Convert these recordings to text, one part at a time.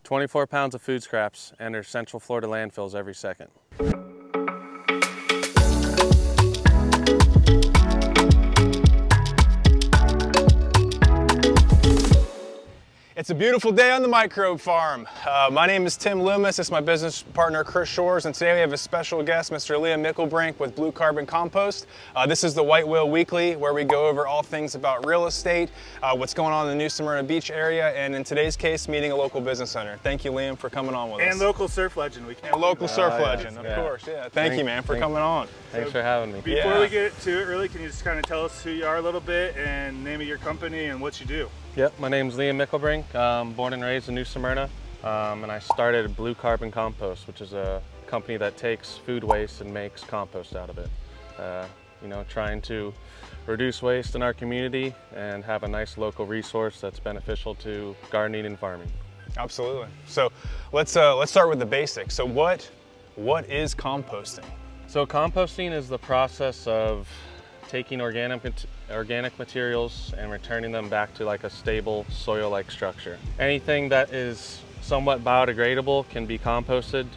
24 pounds of food scraps enter Central Florida landfills every second. It's a beautiful day on the microbe farm. My name is Tim Loomis. It's my business partner, Chris Shores, and today we have a special guest, Mr. Liam Mickelbrink with Blue Carbon Compost. This is the White Whale Weekly, where we go over all things about real estate, what's going on in the new Smyrna Beach area, and in today's case, meeting a local business owner. Thank you, Liam, for coming on with us. And local surf legend. And local surf legend, of course. Yeah. Thank you, man, for coming on. Thanks for having me. Before we get to it, really, can you just kind of tell us who you are a little bit and name of your company and what you do? Yep, my name's Liam Mickelbrink, born and raised in New Smyrna, and I started Blue Carbon Compost, which is a company that takes food waste and makes compost out of it. You know, trying to reduce waste in our community and have a nice local resource that's beneficial to gardening and farming. Absolutely. So let's start with the basics. So what is composting? So composting is the process of taking organic materials and returning them back to like a stable soil-like structure. Anything that is somewhat biodegradable can be composted.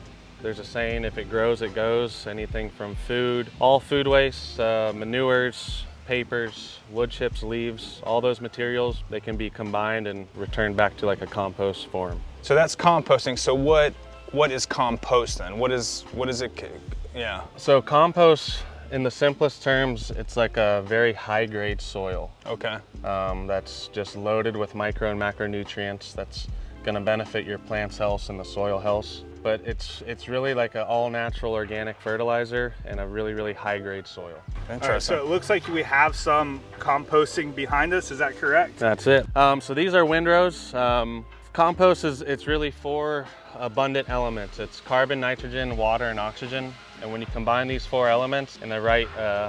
There's a saying, if it grows, it goes. Anything from food, all food waste, manures, papers, wood chips, leaves, all those materials, they can be combined and returned back to like a compost form. So that's composting. So what is compost then? What is it? Yeah. So compost, in the simplest terms, it's like a very high-grade soil. Okay. That's just loaded with micro and macronutrients that's going to benefit your plant's health and the soil health. But it's really like an all-natural organic fertilizer and a really, really high-grade soil. Interesting. Right, so it looks like we have some composting behind us. Is that correct? That's it. So these are windrows. Compost it's really four abundant elements. It's carbon, nitrogen, water, and oxygen. And when you combine these four elements in the right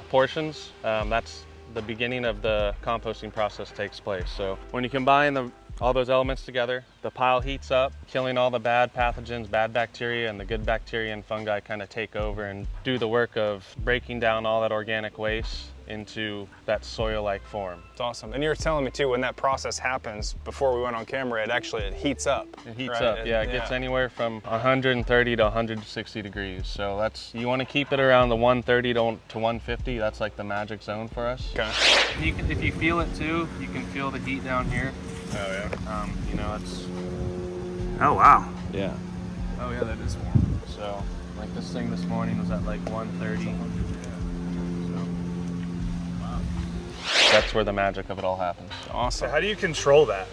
portions, that's the beginning of the composting process takes place. So when you combine all those elements together, the pile heats up, killing all the bad pathogens, bad bacteria, and the good bacteria and fungi kind of take over and do the work of breaking down all that organic waste into that soil-like form. It's awesome. And you were telling me too, when that process happens, before we went on camera, it heats up. It heats up, yeah. It gets anywhere from 130 to 160 degrees. So you want to keep it around the 130 to 150. That's like the magic zone for us. Okay. If you feel it too, you can feel the heat down here. Oh yeah. You know, it's. Oh wow. Yeah. Oh yeah, that is warm. So, like this thing this morning was at like 130. That's where the magic of it all happens. Awesome. So how do you control that?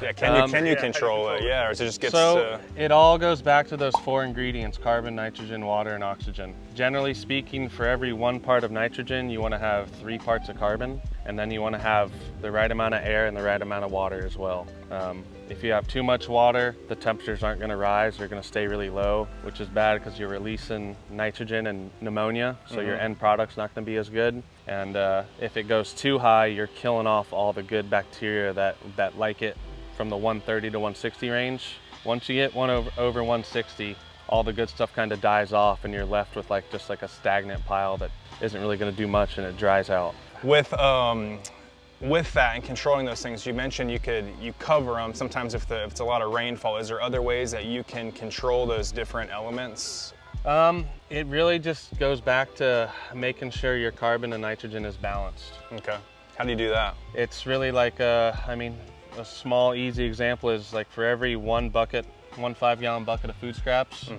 Yeah, can you control it? Yeah, or is it just gets... So it all goes back to those four ingredients: carbon, nitrogen, water, and oxygen. Generally speaking, for every 1 part of nitrogen, you want to have 3 parts of carbon, and then you want to have the right amount of air and the right amount of water as well. If you have too much water, the temperatures aren't going to rise. They're going to stay really low, which is bad because you're releasing nitrogen and pneumonia, so your end product's not going to be as good. And if it goes too high, you're killing off all the good bacteria that like it from the 130 to 160 range. Once you get over 160, all the good stuff kind of dies off and you're left with just like a stagnant pile that isn't really going to do much, and it dries out. With that and controlling those things, you mentioned you cover them sometimes if it's a lot of rainfall. Is there other ways that you can control those different elements? It really just goes back to making sure your carbon and nitrogen is balanced. Okay. How do you do that? It's really like a small, easy example is like for every 1 5-gallon bucket of food scraps,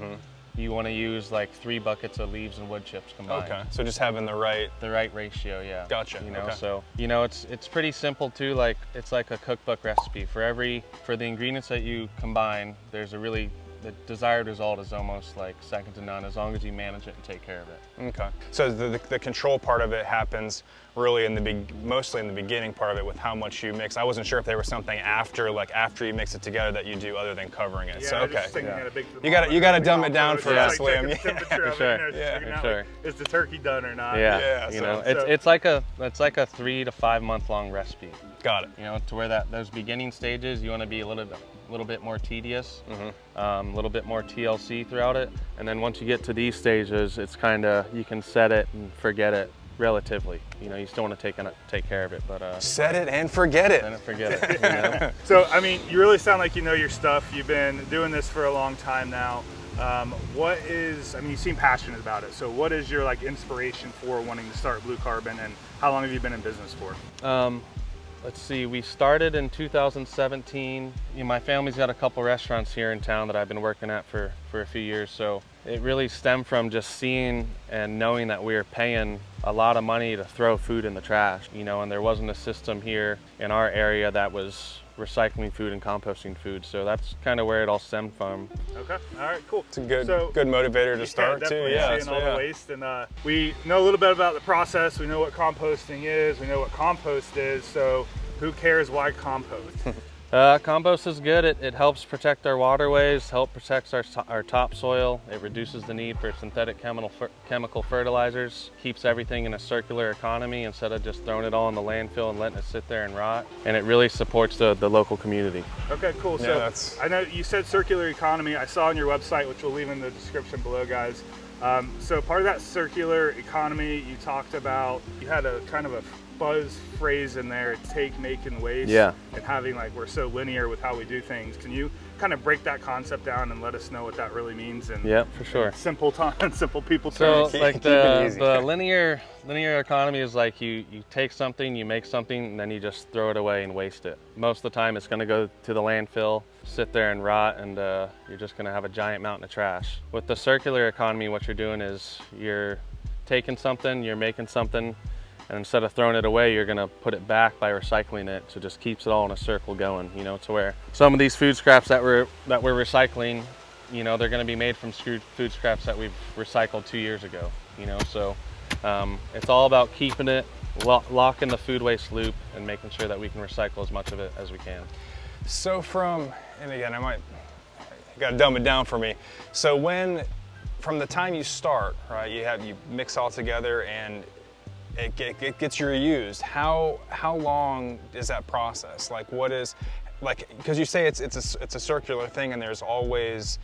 you want to use like 3 buckets of leaves and wood chips combined. Okay, so just having the right ratio, yeah. Gotcha. You know, okay. So it's pretty simple too. Like it's like a cookbook recipe. For the ingredients that you combine, the desired result is almost like second to none as long as you manage it and take care of it. Okay. So the control part of it happens really mostly in the beginning part of it with how much you mix. I wasn't sure if there was something after you mix it together that you do other than covering it. Yeah, so okay. You got to dumb it down for us, Liam. Yeah. Sure. Is the turkey done or not? Yeah. You know, it's like a 3 to 5 month long recipe. Got it. You know, to where those beginning stages, you want to be a little bit more tedious, a little bit more TLC throughout it, and then once you get to these stages, it's kind of, you can set it and forget it. relatively. You know, you still want to take care of it, but set it and forget it. then forget it. You know? So, I mean, you really sound like you know your stuff. You've been doing this for a long time now. I mean, you seem passionate about it. So what is your like inspiration for wanting to start Blue Carbon, and how long have you been in business for? Let's see, we started in 2017. You know, my family's got a couple restaurants here in town that I've been working at for a few years. So it really stemmed from just seeing and knowing that we were paying a lot of money to throw food in the trash, you know, and there wasn't a system here in our area that was recycling food and composting food. So that's kind of where it all stemmed from. Okay, all right, cool. It's a good motivator to start too. Yeah, seeing all the waste, and we know a little bit about the process. We know what composting is. We know what compost is. So who cares why compost? Compost is good. It helps protect our waterways, help protects our topsoil. It reduces the need for synthetic chemical fertilizers, keeps everything in a circular economy instead of just throwing it all in the landfill and letting it sit there and rot. And it really supports the local community. Okay, cool. Yeah, so I know you said circular economy. I saw on your website, which we'll leave in the description below, guys. So part of that circular economy, you talked about, you had a kind of a buzz phrase in there, take, make, and waste. Yeah. And having like, we're so linear with how we do things. Can you kind of break that concept down and let us know what that really means? And yeah, for sure. Simple people So terms. like the linear economy is like you take something, you make something, and then you just throw it away and waste it. Most of the time it's going to go to the landfill, sit there and rot, and you're just going to have a giant mountain of trash. With the circular economy, what you're doing is you're taking something, you're making something, and instead of throwing it away, you're gonna put it back by recycling it. So it just keeps it all in a circle going, you know, to where some of these food scraps that we're recycling, you know, they're gonna be made from food scraps that we've recycled 2 years ago, you know. So it's all about keeping it, locking the food waste loop, and making sure that we can recycle as much of it as we can. So and again, you gotta dumb it down for me. So from the time you start, right, you mix all together and it gets reused. How long is that process? Like, what is, like, because you say it's a circular thing, and there's always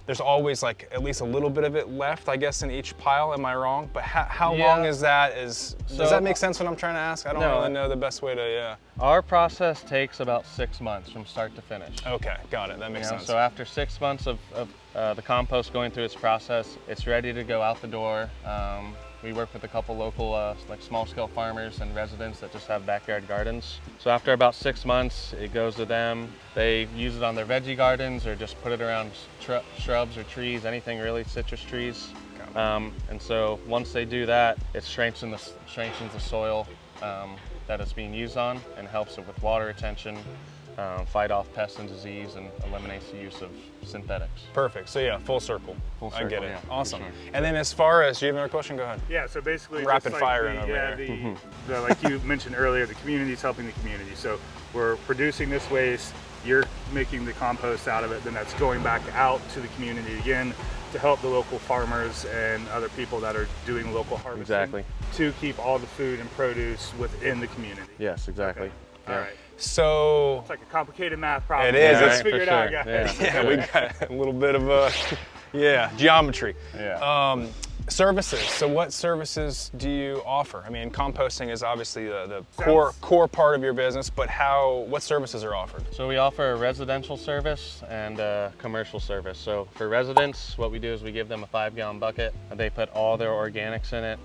like at least a little bit of it left, I guess, in each pile. Am I wrong? But how long is that? Does that make sense what I'm trying to ask? I don't really know the best way to. Yeah. Our process takes about 6 months from start to finish. Okay, got it. That makes sense. So after 6 months of the compost going through its process, it's ready to go out the door. We work with a couple local like small-scale farmers and residents that just have backyard gardens. So after about 6 months, it goes to them. They use it on their veggie gardens or just put it around shrubs or trees, anything really, citrus trees. And so once they do that, it strengthens the soil that it's being used on and helps it with water retention, fight off pests and disease, and eliminates the use of synthetics. Perfect. So yeah, full circle. I get it. Yeah, awesome. sure. And then as far as, do you have another question? Go ahead. Yeah, so basically Rapid just fire like over there. the like you mentioned earlier, the community is helping the community. So we're producing this waste, you're making the compost out of it, then that's going back out to the community again to help the local farmers and other people that are doing local harvesting. Exactly. To keep all the food and produce within the community. Yes, exactly. Okay. Yeah. All right. So It's like a complicated math problem. It is. Let's It's figure for it out, sure. guys. yeah, we got a little bit of geometry. Yeah. Services. So what services do you offer? I mean, composting is obviously the core part of your business, but what services are offered? So we offer a residential service and a commercial service. So for residents, what we do is we give them a 5-gallon bucket, and they put all their organics in it.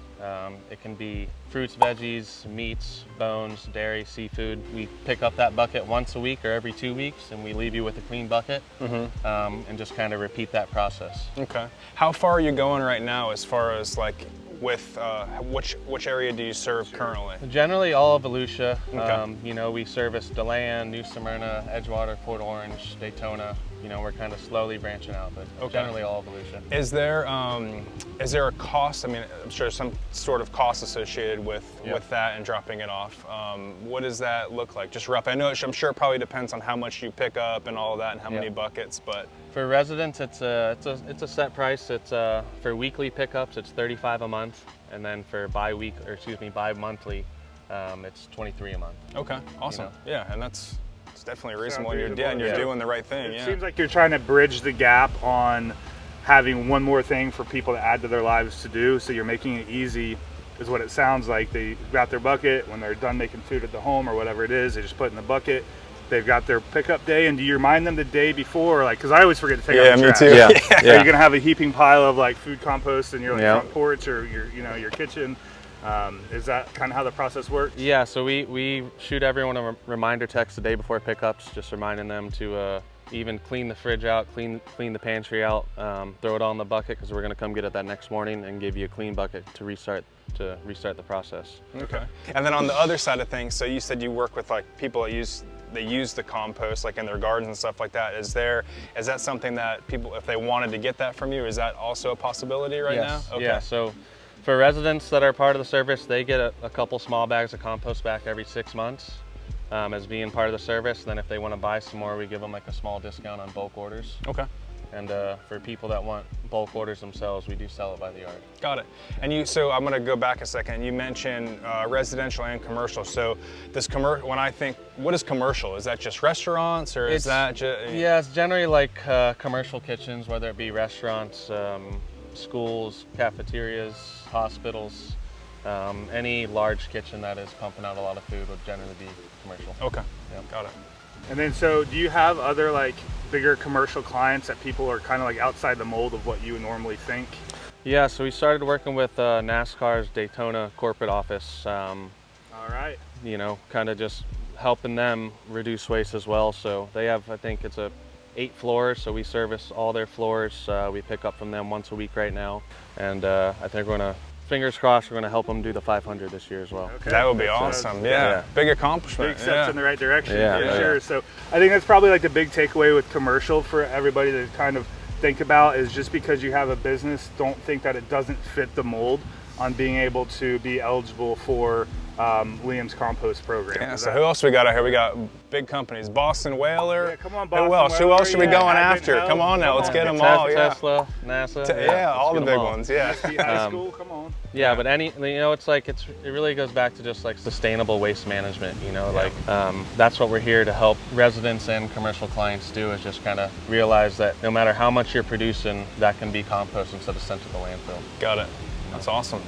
It can be fruits, veggies, meats, bones, dairy, seafood. We pick up that bucket once a week or every 2 weeks, and we leave you with a clean bucket, and just kind of repeat that process. Okay. How far are you going right now as far as like with which area do you serve currently? Generally all of Volusia. Okay. You know, we service DeLand, New Smyrna, Edgewater, Port Orange, Daytona. You know, we're kind of slowly branching out, but generally all of Volusia. Is there a cost? I mean, I'm sure some sort of cost associated with that and dropping it off. What does that look like? Just rough. I'm sure it probably depends on how much you pick up and all of that and how many buckets, but. For residents, it's a set price. It's for weekly pickups, it's $35 a month, and then for bi-monthly, it's $23 a month. Okay, awesome. You know? Yeah, and it's definitely reasonable. Sounds And reasonable. you're doing the right thing. It Yeah. seems like you're trying to bridge the gap on having one more thing for people to add to their lives to do. So you're making it easy is what it sounds like. They got their bucket when they're done making food at the home or whatever it is. They just put it in the bucket. They've got their pickup day, and do you remind them the day before? Like, because I always forget to take out the trash. Me too. Yeah. Are you gonna have a heaping pile of like food compost in your like front porch or your kitchen? Is that kind of how the process works? Yeah, so we shoot everyone a reminder text the day before pickups, just reminding them to even clean the fridge out, clean the pantry out, throw it all in the bucket because we're gonna come get it that next morning and give you a clean bucket to restart the process. Okay. And then on the other side of things, so you said you work with like people that use the compost like in their gardens and stuff like that. Is that something that people, if they wanted to get that from you, is that also a possibility right now? Okay. Yeah, so for residents that are part of the service, they get a couple small bags of compost back every 6 months as being part of the service. And then if they want to buy some more, we give them like a small discount on bulk orders. Okay. And for people that want bulk orders themselves, we do sell it by the yard. Got it. And so I'm going to go back a second. You mentioned residential and commercial. So this when I think, what is commercial? Is that just restaurants, or is that just? Yeah, it's generally like commercial kitchens, whether it be restaurants, schools, cafeterias, hospitals. Any large kitchen that is pumping out a lot of food would generally be commercial. Okay. Yeah. Got it. And then, so do you have other like bigger commercial clients that people are kind of like outside the mold of what you would normally think? Yeah, so we started working with NASCAR's Daytona corporate office. All right. You know, kind of just helping them reduce waste as well. So they have, I think it's 8 floors, so we service all their floors. We pick up from them once a week right now. And I think we're gonna, fingers crossed, we're gonna help them do the 500 this year as well. Okay. That would be awesome. Yeah. Big accomplishment. Big steps in the right direction. Yeah. Sure. So I think that's probably like the big takeaway with commercial for everybody to kind of think about is just because you have a business, don't think that it doesn't fit the mold on being able to be eligible for Liam's compost program. Yeah, so who else we got out here? We got big companies, Boston Whaler. Yeah, come on, Boston Who else? Whaler. Who else are we going after? Advent Come on now, let's get them Tesla, all. Yeah. Tesla, NASA. Yeah, all the let's get big 'em all. ones. Yeah. SB High School, come on. Yeah, but it's like it really goes back to just like sustainable waste management. You know, like that's what we're here to help residents and commercial clients do, is just kind of realize that no matter how much you're producing, that can be compost instead of sent to the landfill. Got it. That's awesome.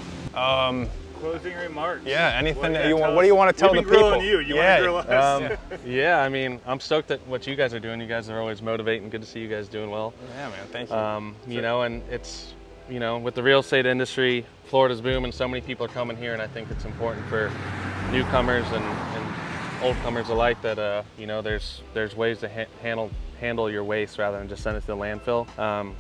Closing remarks. Yeah, anything that you what do you want to tell the people? Want to grill us? Yeah, I mean, I'm stoked at what you guys are doing. You guys are always motivating. Good to see you guys doing well. Yeah, man, thank you. You know, and it's, you know, with the real estate industry, Florida's booming. So many people are coming here, and I think it's important for newcomers and old comers alike that you know, there's ways to handle your waste rather than just send it to the landfill.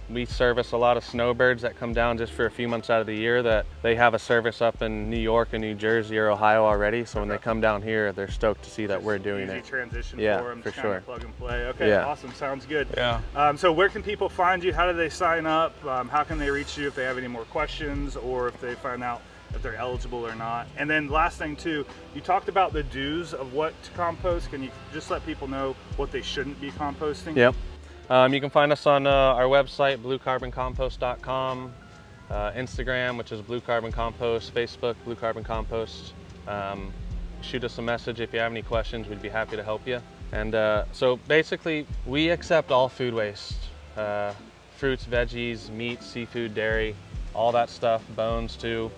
We service a lot of snowbirds that come down just for a few months out of the year that they have a service up in New York and New Jersey or Ohio already. So when they come down here, they're stoked to see that we're doing it. Easy transition Yeah, for them, for just kind sure. of plug and play. Okay, Yeah. awesome, sounds good. Yeah. So where can people find you? How do they sign up? How can they reach you if they have any more questions or if they find out if they're eligible or not? And then last thing too, you talked about the do's of what to compost. Can you just let people know what they shouldn't be composting? Yep. You can find us on our website, bluecarbon.compost.com, Instagram, which is Blue Carbon Compost, Facebook, Blue Carbon Compost. Shoot us a message if you have any questions. We'd be happy to help you. And so basically, we accept all food waste, fruits, veggies, meat, seafood, dairy, all that stuff, bones too.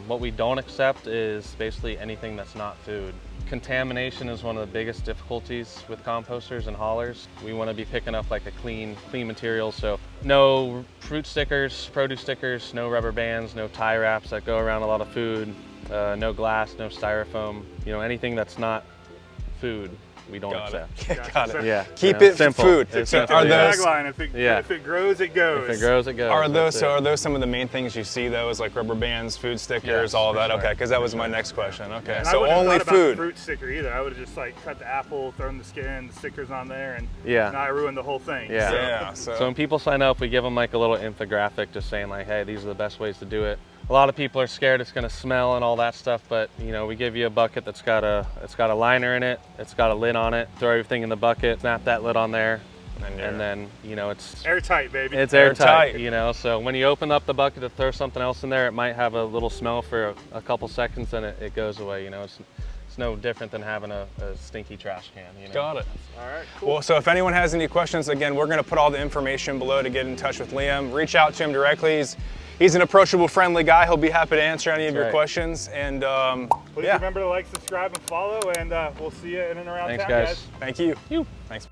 What we don't accept is basically anything that's not food. Contamination is one of the biggest difficulties with composters and haulers. We want to be picking up like a clean material, so no fruit stickers, produce stickers, no rubber bands, no tie wraps that go around a lot of food, no glass, no styrofoam, you know, anything that's not food. We don't accept. Got it. Yeah. Keep you know, it simple. food. It's So simple, are yeah. those Tagline, if it grows, it goes. If it grows, it goes. are those That's it. some of the main things you see though, is like rubber bands, food stickers, Yes, all of for that? sure. Okay, because that was my next question. Okay, And I so wouldn't have only thought about food. fruit sticker either. I would have just like cut the apple, thrown the skin, the stickers on there, and Yeah. now I ruined the whole thing. Yeah. So, Yeah. So when people sign up, we give them like a little infographic just saying like, hey, these are the best ways to do it. A lot of people are scared it's gonna smell and all that stuff, but you know, we give you a bucket that's got a liner in it, it's got a lid on it, throw everything in the bucket, snap that lid on there, and then, you know, it's airtight, baby. It's Airtight. airtight, you know, so when you open up the bucket to throw something else in there, it might have a little smell for a couple seconds, and it goes away, you know. It's no different than having a stinky trash can, you know. Got it. All right, cool. Well, so if anyone has any questions, again, we're going to put all the information below to get in touch with Liam. Reach out to him directly. He's an approachable, friendly guy. He'll be happy to answer any of your right. questions. And Please yeah, remember to like, subscribe, and follow, and we'll see you in and around Thanks, town, guys. guys. thank you. Thanks.